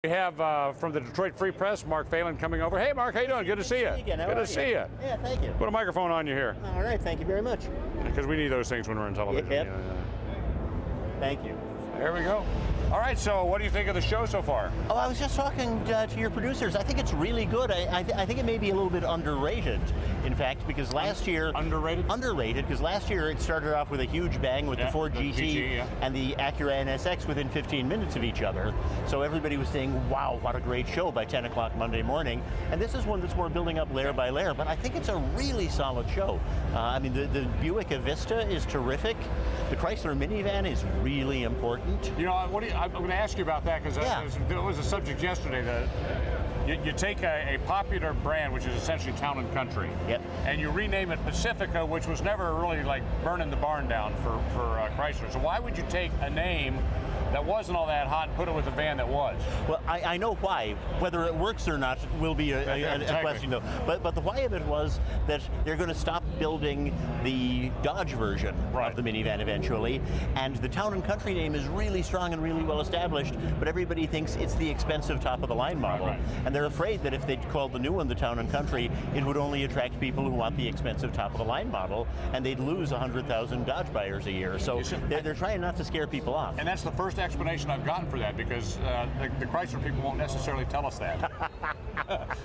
We have from the Detroit Free Press, Mark Phelan coming over. Hey, Mark, how you doing? Good to see you. Again, Good to see you. Yeah, thank you. Put a microphone on you here. All right, thank you very much. Because we need those things when we're on television. Yep. Thank you. There we go. All right, so what do you think of the show so far? Oh, I was just talking to your producers. I think it's really good. I think it may be a little bit underrated, in fact, because last year... Underrated? Underrated, because last year it started off with a huge bang with the Ford GT and the Acura NSX within 15 minutes of each other. So everybody was saying, wow, what a great show by 10 o'clock Monday morning. And this is one that's more building up layer by layer, but I think it's a really solid show. I mean, the Buick Vista is terrific. The Chrysler minivan is really important. You know, I'm going to ask you about that because there was a subject yesterday that you take a popular brand, which is essentially Town and Country, and you rename it Pacifica, which was never really like burning the barn down for Chrysler. So why would you take a name that wasn't all that hot and put it with a van that was? Well, I know why. Whether it works or not will be a question, though. But the why of it was that they're going to stop building the Dodge version of the minivan eventually, and the Town and Country name is really strong and really well established, but everybody thinks it's the expensive top-of-the-line model. And they're afraid that if they called the new one the Town and Country, it would only attract people who want the expensive top-of-the-line model, and they'd lose 100,000 Dodge buyers a year. So they're trying not to scare people off. And that's the first explanation I've gotten for that, because the Chrysler people won't necessarily tell us that.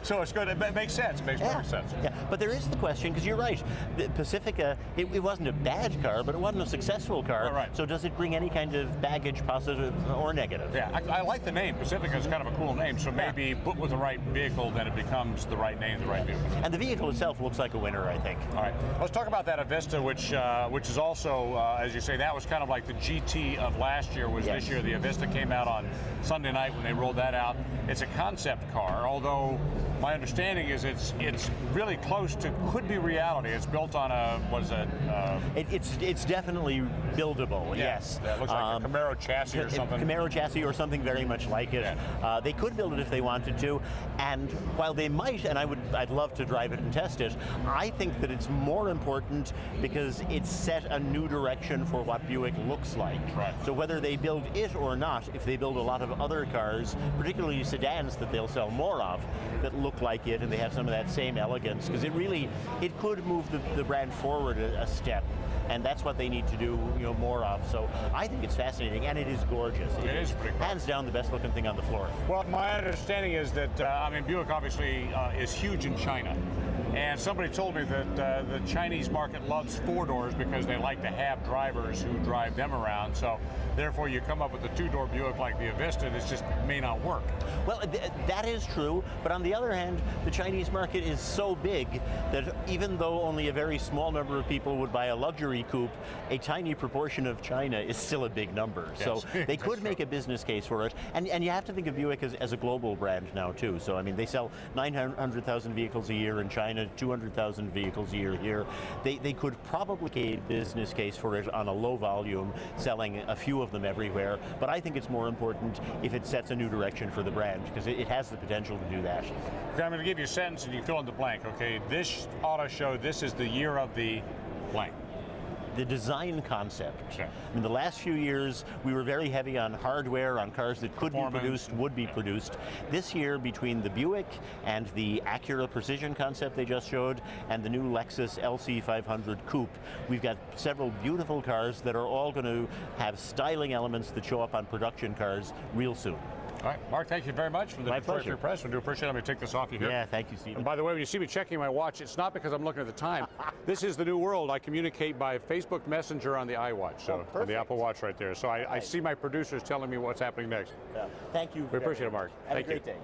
So it's good. It makes sense. It makes perfect sense. Yeah, but there is the question, because you're right. The Pacifica, it wasn't a bad car, but it wasn't a successful car. So does it bring any kind of baggage, positive or negative? Yeah, I like the name. Pacifica is kind of a cool name, so maybe put with the right vehicle, then it becomes the right name, the right vehicle. And the vehicle itself looks like a winner, I think. All right, let's talk about that Vista, which is also, as you say, that was kind of like the GT of last year was this year. The Vista came out on Sunday night when they rolled that out. It's a concept car, although my understanding is it's really close to could be reality. It's built on a, what is it? It's definitely buildable, yes. Yeah, it looks like a Camaro chassis or something. Camaro chassis or something very much like it. They could build it if they wanted to, and while they might, and I'd love to drive it and test it, I think that it's more important because it's set a new direction for what Buick looks like. So whether they build it or not, if they build a lot of other cars, particularly sedans that they'll sell more of, that look like it and they have some of that same elegance, because it could move the brand forward a step, and that's what they need to do, more of. So I think it's fascinating, and it is gorgeous. It is pretty cool. Hands down the best looking thing on the floor. Well, my understanding is that, I mean, Buick obviously is huge in China. And somebody told me that the Chinese market loves four-doors because they like to have drivers who drive them around. So therefore you come up with a two-door Buick like the Vista, that just may not work. Well, that is true, but on the other hand, the Chinese market is so big that even though only a very small number of people would buy a luxury coupe, a tiny proportion of China is still a big number. So they could make a business case for it. And you have to think of Buick as a global brand now too. So I mean, they sell 900,000 vehicles a year in China, 200,000 vehicles a year here. They could probably make a business case for it on a low volume, selling a few of them everywhere, but I think it's more important if it sets a new direction for the brand, because it has the potential to do that. Okay, I'm going to give you a sentence and you fill in the blank, okay? This auto show, this is the year of the blank. The design concept. In the last few years, we were very heavy on hardware, on cars that could be produced, would be produced. This year, between the Buick and the Acura Precision concept they just showed, and the new Lexus LC500 Coupe, we've got several beautiful cars that are all going to have styling elements that show up on production cars real soon. All right, Mark, thank you very much from the Detroit Free Press. We do appreciate it. I'm going to take this off you here. Yeah, thank you, Steve. And by the way, when you see me checking my watch, it's not because I'm looking at the time. This is the new world. I communicate by Facebook Messenger on the iWatch, so on the Apple Watch right there. So I see my producers telling me what's happening next. Thank you. We appreciate it, Mark. Have a great day.